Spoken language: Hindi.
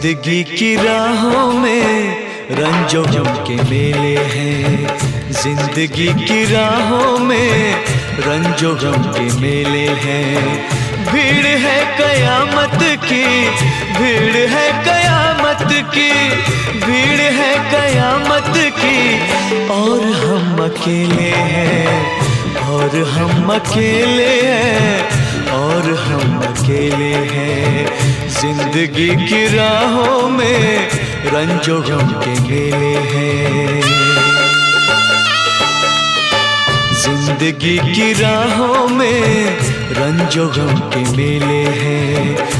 जिंदगी की राहों में रंजो गम के मेले हैं। जिंदगी की राहों में रंजो गम के मेले हैं। भीड़ है कयामत की, भीड़ है कयामत की, भीड़ है कयामत की। और हम अकेले हैं, और हम अकेले हैं, और हम अकेले हैं। जिंदगी की राहों में रंजो गम के मेले हैं। जिंदगी की राहों में रंजो गम के मेले हैं।